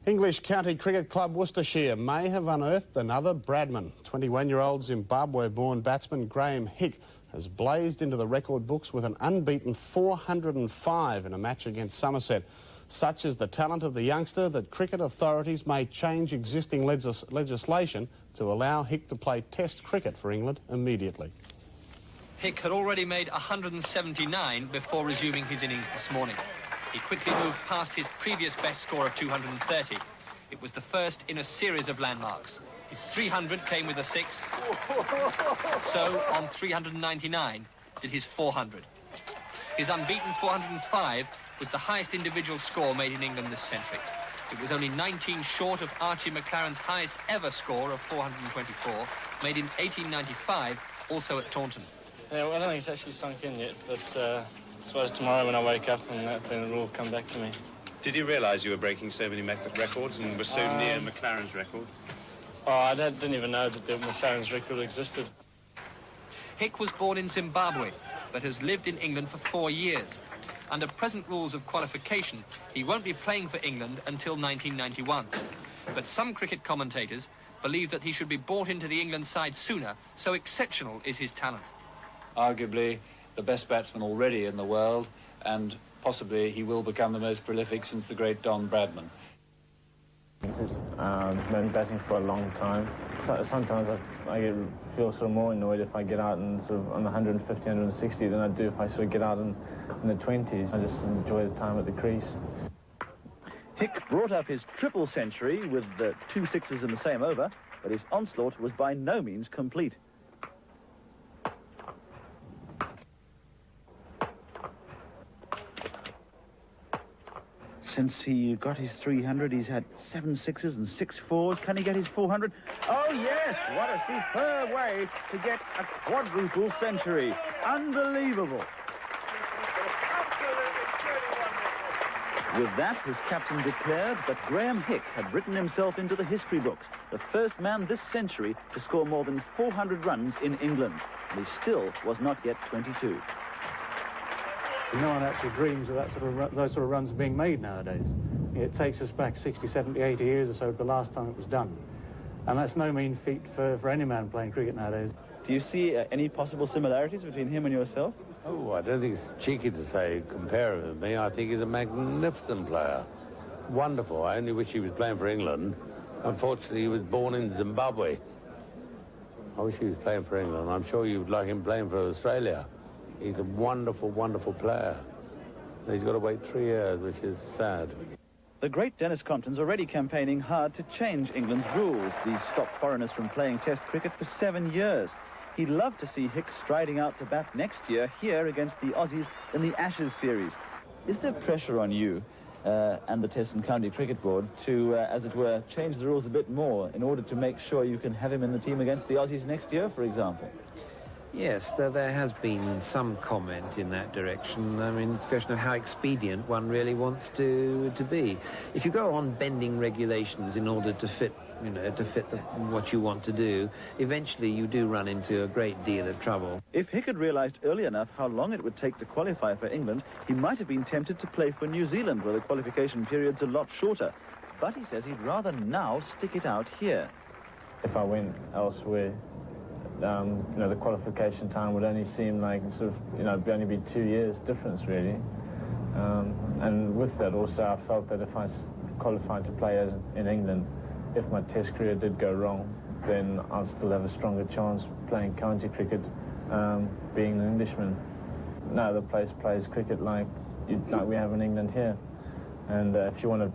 English County Cricket Club Worcestershire may have unearthed another Bradman. 21-year-old Zimbabwe-born batsman Graeme Hick has blazed into the record books with an unbeaten 405 in a match against Somerset. Such is the talent of the youngster that cricket authorities may change existing legislation to allow Hick to play Test cricket for England immediately. Hick had already made 179 before resuming his innings this morning. He quickly moved past his previous best score of 230. It was the first in a series of landmarks. His 300 came with a 6. So, on 399, did his 400. His unbeaten 405 was the highest individual score made in England this century. It was only 19 short of Archie McLaren's highest ever score of 424, made in 1895, also at Taunton. Yeah, well, I don't think it's actually sunk in yet, but I suppose tomorrow when I wake up and then it'll all come back to me. Did you realise you were breaking so many records and were so near McLaren's record? Oh, I didn't even know that the McLaren's record existed. Hick was born in Zimbabwe, but has lived in England for 4 years. Under present rules of qualification, he won't be playing for England until 1991. But some cricket commentators believe that he should be brought into the England side sooner, so exceptional is his talent. Arguably the best batsman already in the world, and possibly he will become the most prolific since the great Don Bradman. Been batting for a long time. Sometimes I feel sort of more annoyed if I get out and sort of on 150, 160 than I do if I sort of get out in the 20s. I just enjoy the time at the crease. Hick brought up his triple century with the 2 sixes in the same over, but his onslaught was by no means complete. Since he got his 300, he's had 7 sixes and 6 fours. Can he get his 400? Oh, yes! What a superb way to get a quadruple century. Unbelievable. With that, his captain declared that Graeme Hick had written himself into the history books, the first man this century to score more than 400 runs in England. And he still was not yet 22. No one actually dreams of those sort of runs being made nowadays. It takes us back 60, 70, 80 years or so the last time it was done. And that's no mean feat for any man playing cricket nowadays. Do you see any possible similarities between him and yourself? Oh, I don't think it's cheeky to say compare him with me. I think he's a magnificent player. Wonderful. I only wish he was playing for England. Unfortunately, he was born in Zimbabwe. I wish he was playing for England. I'm sure you'd like him playing for Australia. He's a wonderful, wonderful player. He's got to wait 3 years, which is sad. The great Dennis Compton's already campaigning hard to change England's rules. These stopped foreigners from playing Test cricket for 7 years. He'd love to see Hick striding out to bat next year here against the Aussies in the Ashes series. Is there pressure on you and the Test and County Cricket Board to, as it were, change the rules a bit more in order to make sure you can have him in the team against the Aussies next year, for example? Yes, there has been some comment in that direction. I mean, it's a question of how expedient one really wants to be. If you go on bending regulations in order to fit, what you want to do, eventually you do run into a great deal of trouble. If Hick had realised early enough how long it would take to qualify for England, he might have been tempted to play for New Zealand, where the qualification period's a lot shorter. But he says he'd rather now stick it out here. If I went elsewhere, the qualification time would only seem like sort of, only be 2 years difference really. And with that also I felt that if I qualified to play in England, if my Test career did go wrong, then I'd still have a stronger chance playing county cricket, being an Englishman. No other place plays cricket like we have in England here. And if you want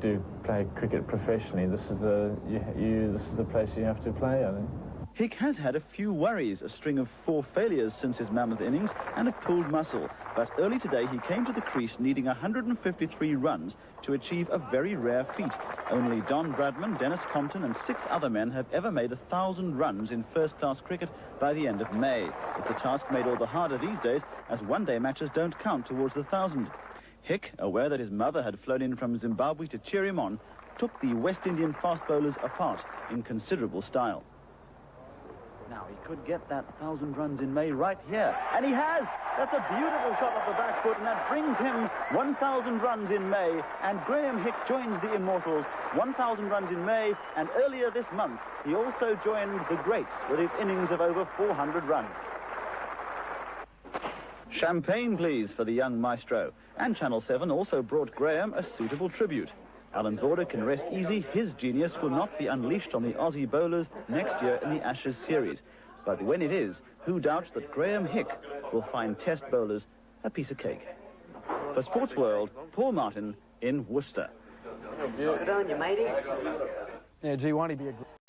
to play cricket professionally, this is the place you have to play, I think. Hick has had a few worries, a string of 4 failures since his mammoth innings and a pulled muscle. But early today he came to the crease needing 153 runs to achieve a very rare feat. Only Don Bradman, Dennis Compton and 6 other men have ever made 1,000 runs in first-class cricket by the end of May. It's a task made all the harder these days, as one-day matches don't count towards the 1,000. Hick, aware that his mother had flown in from Zimbabwe to cheer him on, took the West Indian fast bowlers apart in considerable style. Now, he could get that 1,000 runs in May right here. And he has! That's a beautiful shot off the back foot, and that brings him 1,000 runs in May. And Graeme Hick joins the Immortals, 1,000 runs in May. And earlier this month, he also joined the greats with his innings of over 400 runs. Champagne, please, for the young maestro. And Channel 7 also brought Graeme a suitable tribute. Alan Border can rest easy. His genius will not be unleashed on the Aussie bowlers next year in the Ashes series. But when it is, who doubts that Graeme Hick will find Test bowlers a piece of cake? For Sports World, Paul Martin in Worcester. Good on you, matey. Yeah, gee, won't he be a